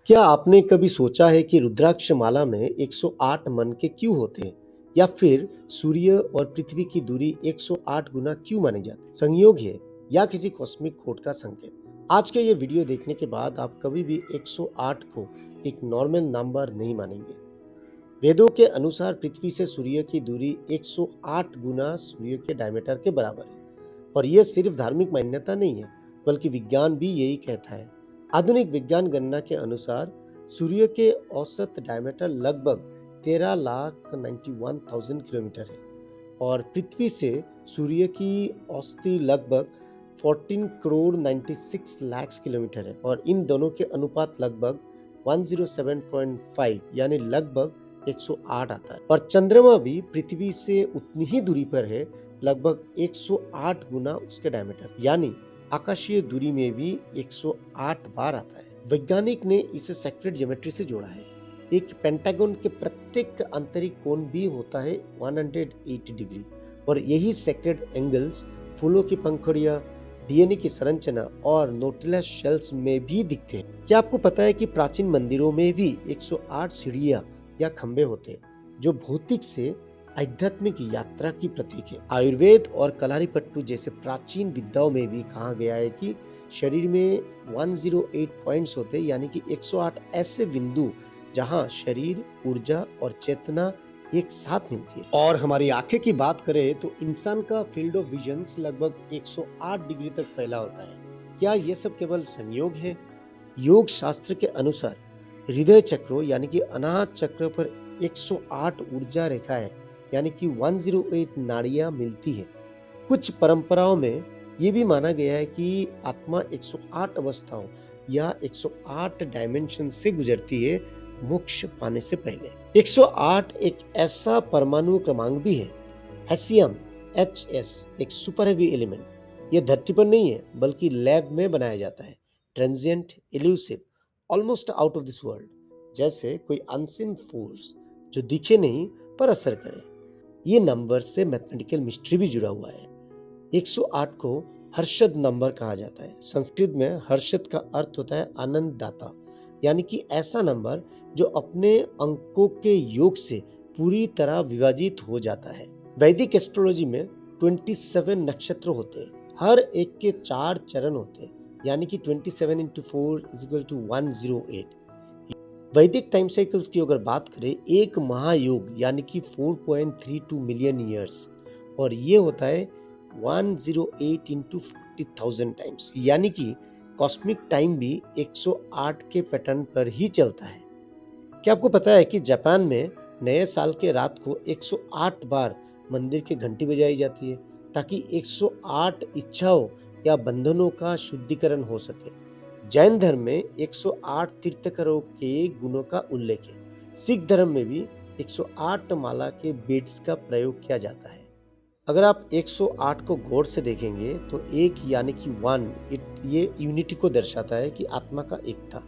क्या आपने कभी सोचा है कि रुद्राक्ष माला में 108 मन के क्यों होते हैं? या फिर सूर्य और पृथ्वी की दूरी 108 गुना क्यों मानी जाती है? संयोग है या किसी कॉस्मिक कोड का संकेत? आज के ये वीडियो देखने के बाद आप कभी भी 108 को एक नॉर्मल नंबर नहीं मानेंगे। वेदों के अनुसार पृथ्वी से सूर्य की दूरी 108 गुना सूर्य के डायमीटर के बराबर है। और यह सिर्फ धार्मिक मान्यता नहीं है, बल्कि विज्ञान भी यही कहता है। आधुनिक विज्ञान गणना के अनुसार सूर्य के औसत डायमीटर लगभग 13,91,000 किलोमीटर है और पृथ्वी से सूर्य की औसती लगभग 14 करोड़ 96 लाख किलोमीटर है और इन दोनों के अनुपात लगभग 107.5 यानी लगभग 108 आता है। और चंद्रमा भी पृथ्वी से उतनी ही दूरी पर है, लगभग 108 गुना उसके डायमीटर, यानी आकाशीय दूरी में भी 108 बार आता है। वैज्ञानिक ने इसे सेक्रेड ज्योमेट्री से जोड़ा है। एक पेंटागन के प्रत्येक आंतरिक कोण भी होता है 180 डिग्री और यही सेक्रेड एंगल्स फूलों की पंखुड़ियां, डीएनए की संरचना और नोटिलस शेल्स में भी दिखते हैं। क्या आपको पता है कि प्राचीन मंदिरों में भी 108 सीढ़ियां या खंभे होते हैं जो भौतिक से आध्यात्मिक यात्रा की प्रतीक है। आयुर्वेद और कलारीपट्टू जैसे प्राचीन विद्याओं में भी कहा गया है कि शरीर में 108 पॉइंट्स होते हैं, यानी कि 108 ऐसे बिंदु जहां शरीर, ऊर्जा और चेतना एक साथ मिलती है। और हमारी आंखें की बात करें तो इंसान का फील्ड ऑफ विजन लगभग 108 डिग्री तक फैला होता है। क्या ये सब केवल संयोग है? योग शास्त्र के अनुसार हृदय चक्र यानी कि अनाहत चक्र पर 108 ऊर्जा रेखा है, यानी कि 108 नाड़ियां मिलती है। कुछ परंपराओं में यह भी माना गया है कि आत्मा 108 अवस्थाओं या 108 डायमेंशन से गुजरती है मोक्ष पाने से पहले। 108 एक ऐसा परमाणु क्रमांक भी है। हेसियम HS एक सुपर हेवी एलिमेंट। यह धरती पर नहीं है, बल्कि लैब में बनाया जाता है। Transient, elusive, almost out of this world, जैसे कोई अनसीन फोर्स जो दिखे नहीं पर असर करे। ये नंबर से मैथमेटिकल मिस्ट्री भी जुड़ा हुआ है। 108 को हर्षद नंबर कहा जाता है। संस्कृत में हर्षद का अर्थ होता है आनंद दाता, यानी कि ऐसा नंबर जो अपने अंकों के योग से पूरी तरह विभाजित हो जाता है। वैदिक एस्ट्रोलॉजी में 27 नक्षत्र होते हैं। हर एक के 4 चरण होते हैं, यानी कि 27 into 4 = 108। वैदिक टाइम साइकिल्स की अगर बात करें, एक महायोग यानी कि 4.32 मिलियन ईयर्स, और ये होता है 108 into 40,000 टाइम्स, यानी कि कॉस्मिक टाइम भी 108 के पैटर्न पर ही चलता है। क्या आपको पता है कि जापान में नए साल के रात को 108 बार मंदिर की घंटी बजाई जाती है ताकि 108 इच्छाओं या बंधनों का शुद्धिकरण हो सके। जैन धर्म में 108 तीर्थंकरों के गुणों का उल्लेख है। सिख धर्म में भी 108 माला के बीड्स का प्रयोग किया जाता है। अगर आप 108 को गौर से देखेंगे तो एक यानी कि 1 ये यूनिटी को दर्शाता है कि आत्मा का एकता।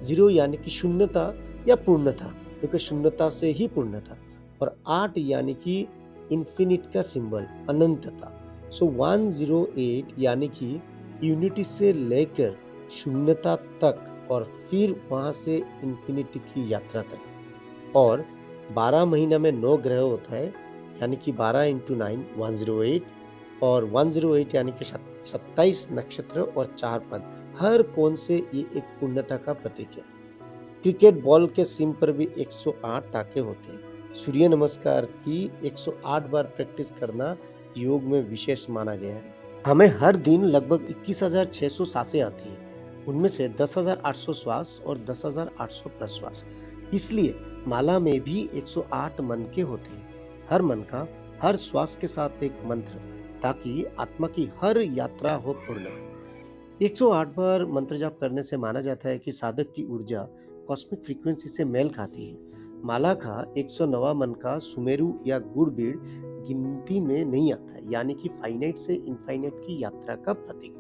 0 यानी कि शून्यता या पूर्णता, क्योंकि शून्यता से ही पूर्णता। और 8 यानी कि इन्फिनिट का सिंबल, अनंतता। सो 108 यानी कि यूनिटी से लेकर शून्यता तक और फिर वहां से इन्फिनिटी की यात्रा तक। और 12 महीना में 9 ग्रह होता है, यानी कि 12 into 9 108, और 108 यानी कि 27 नक्षत्र और 4 पद। हर कोण से ये एक पूर्णता का प्रतीक है। क्रिकेट बॉल के सिम पर भी 108 टाके होते हैं। सूर्य नमस्कार की 108 बार प्रैक्टिस करना योग में विशेष माना गया है। हमें हर दिन लगभग 21,600 सांसें आती है, उनमें से 10,800 श्वास और 10,800 प्रश्वास। इसलिए माला में भी 108 मन के होते हैं। हर मन का हर श्वास के साथ एक मंत्र, ताकि आत्मा की हर यात्रा हो पूर्ण। 108 बार मंत्र जाप करने से माना जाता है कि साधक की ऊर्जा कॉस्मिक फ्रीक्वेंसी से मेल खाती है। माला का 109वां मन का सुमेरु या गुड़ बीड़ गिनती में नहीं आता है, यानी कि फाइनाइट से इनफाइनाइट की यात्रा का प्रतीक।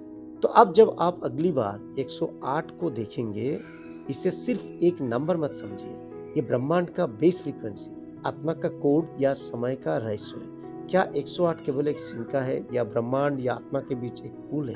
तो अब जब आप अगली बार 108 को देखेंगे, इसे सिर्फ एक नंबर मत समझिए। ये ब्रह्मांड का बेस फ्रीक्वेंसी, आत्मा का कोड या समय का रहस्य है। क्या 108 केवल एक सिक्का है, या ब्रह्मांड या आत्मा के बीच एक पुल है?